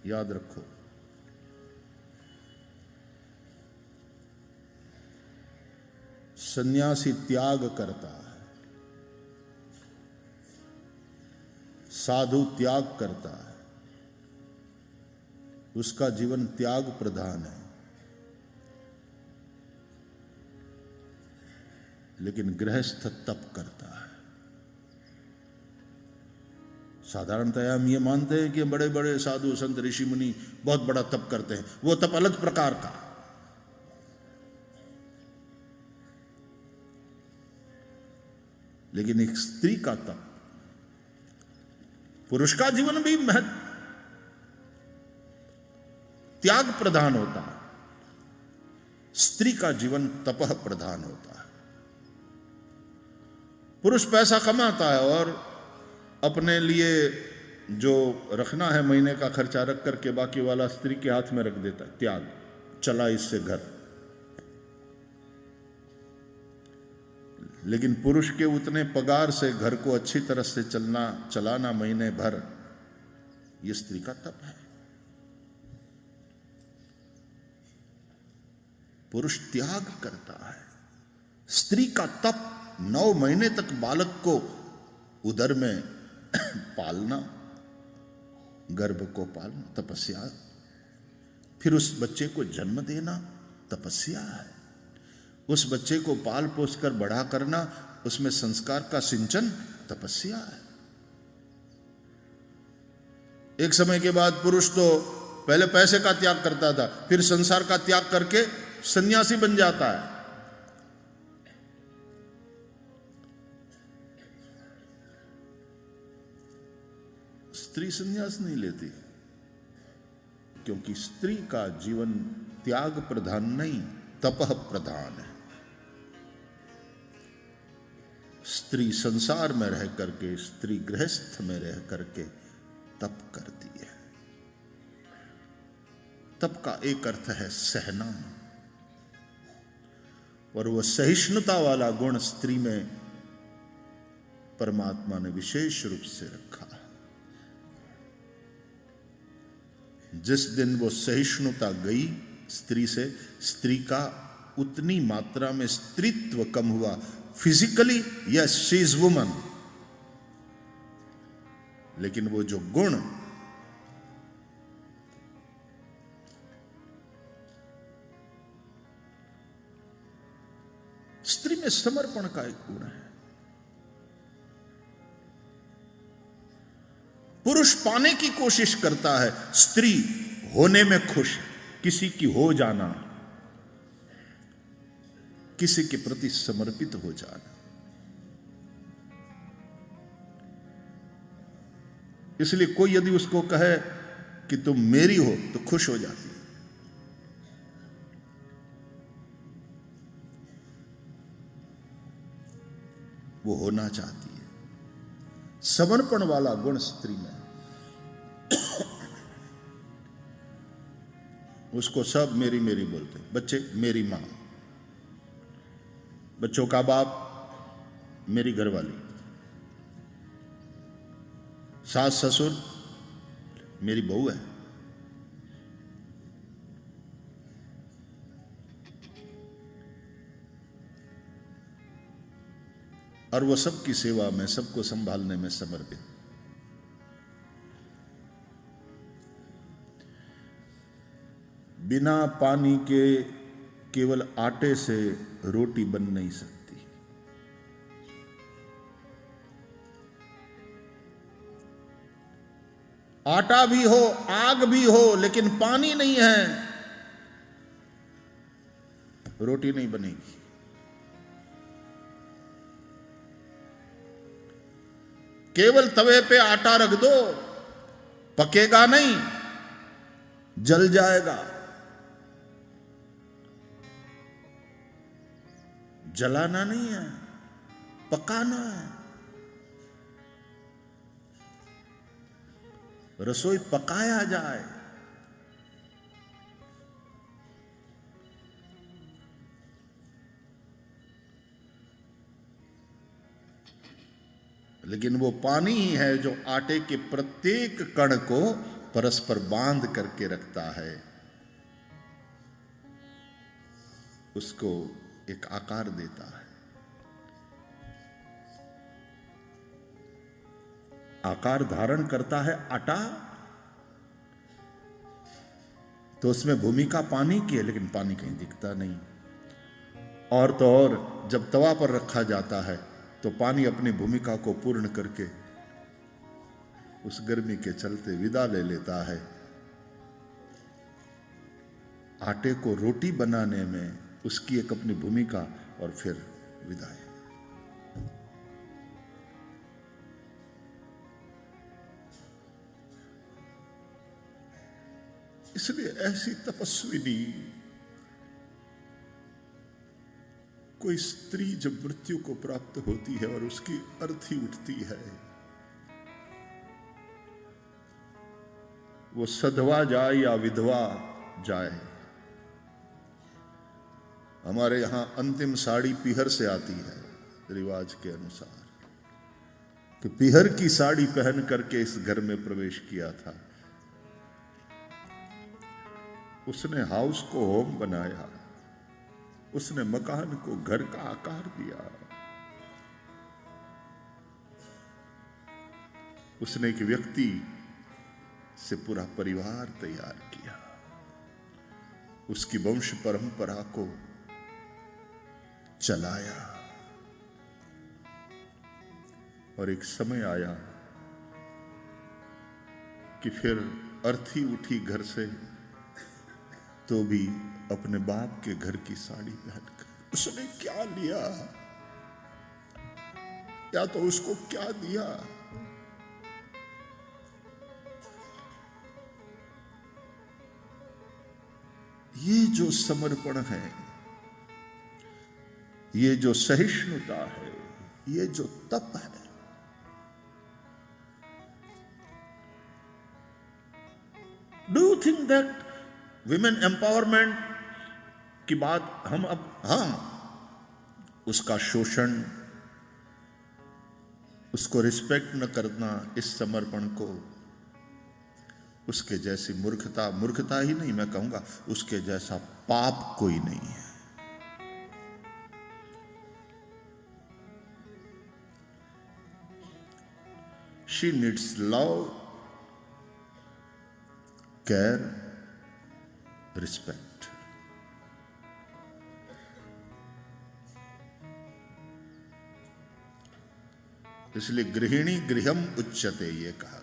याद रखो, सन्यासी त्याग करता है, साधु त्याग करता है, उसका जीवन त्याग प्रधान है। लेकिन गृहस्थ तप करता है। साधारणतया हम ये मानते हैं कि बड़े बड़े साधु संत ऋषि मुनि बहुत बड़ा तप करते हैं, वो तप अलग प्रकार का। लेकिन एक स्त्री का तप, पुरुष का जीवन भी त्याग प्रधान होता है, स्त्री का जीवन तपह प्रधान होता है। पुरुष पैसा कमाता है और अपने लिए जो रखना है महीने का खर्चा रख करके बाकी वाला स्त्री के हाथ में रख देता है, त्याग, चला इससे घर। लेकिन पुरुष के उतने पगार से घर को अच्छी तरह से चलाना महीने भर, यह स्त्री का तप है। पुरुष त्याग करता है, स्त्री का तप 9 महीने तक बालक को उदर में पालना, गर्भ को पालना तपस्या, फिर उस बच्चे को जन्म देना तपस्या है, उस बच्चे को पाल पोस कर बड़ा करना, उसमें संस्कार का सिंचन तपस्या है। एक समय के बाद पुरुष तो पहले पैसे का त्याग करता था, फिर संसार का त्याग करके सन्यासी बन जाता है। स्त्री संन्यास नहीं लेती, क्योंकि स्त्री का जीवन त्याग प्रधान नहीं, तपह प्रधान है। स्त्री संसार में रह करके, स्त्री गृहस्थ में रह करके तप करती है। तप का एक अर्थ है सहना, और वह सहिष्णुता वाला गुण स्त्री में परमात्मा ने विशेष रूप से रखा। जिस दिन वो सहिष्णुता गई स्त्री से, स्त्री का उतनी मात्रा में स्त्रीत्व कम हुआ। Physically yes she is woman, लेकिन वो जो गुण, स्त्री में समर्पण का एक गुण है। पुरुष पाने की कोशिश करता है, स्त्री होने में खुश है। किसी की हो जाना, किसी के प्रति समर्पित हो जाना। इसलिए कोई यदि उसको कहे कि तुम मेरी हो तो खुश हो जाती है। वो होना चाहती है। समर्पण वाला गुण स्त्री में, उसको सब मेरी मेरी बोलते। बच्चे मेरी मां, बच्चों का बाप मेरी घरवाली, सास ससुर मेरी बहू है। और वो सबकी सेवा में, सबको संभालने में समर्पित। बिना पानी के केवल आटे से रोटी बन नहीं सकती। आटा भी हो, आग भी हो, लेकिन पानी नहीं है, रोटी नहीं बनेगी। केवल तवे पे आटा रख दो, पकेगा नहीं, जल जाएगा। जलाना नहीं है, पकाना है। रसोई पकाया जाए। लेकिन वो पानी ही है जो आटे के प्रत्येक कण को परस्पर बांध करके रखता है, उसको एक आकार देता है। आकार धारण करता है आटा, तो उसमें भूमिका पानी की है, लेकिन पानी कहीं दिखता नहीं। और तो और जब तवा पर रखा जाता है तो पानी अपनी भूमिका को पूर्ण करके उस गर्मी के चलते विदा ले लेता है। आटे को रोटी बनाने में उसकी एक अपनी भूमिका और फिर विदाई। इसलिए ऐसी तपस्विनी कोई स्त्री जब मृत्यु को प्राप्त होती है और उसकी अर्थी उठती है, वो सधवा जाए या विधवा जाए। हमारे यहां अंतिम साड़ी पीहर से आती है रिवाज के अनुसार, कि पीहर की साड़ी पहन करके इस घर में प्रवेश किया था। उसने हाउस को होम बनाया, उसने मकान को घर का आकार दिया, उसने एक व्यक्ति से पूरा परिवार तैयार किया, उसकी वंश परंपरा को चलाया। और एक समय आया कि फिर अर्थी उठी घर से, तो भी अपने बाप के घर की साड़ी पहनकर। उसने क्या लिया या तो उसको क्या दिया? ये जो समर्पण है, ये जो सहिष्णुता है, ये जो तप है, do you think that women empowerment की बात हम अब, उसका शोषण, उसको रिस्पेक्ट न करना, इस समर्पण को, उसके जैसी मूर्खता, मूर्खता ही नहीं मैं कहूंगा, उसके जैसा पाप कोई नहीं है। She needs love, care, respect. इसलिए गृहिणी गृहम उच्यते, ये कहा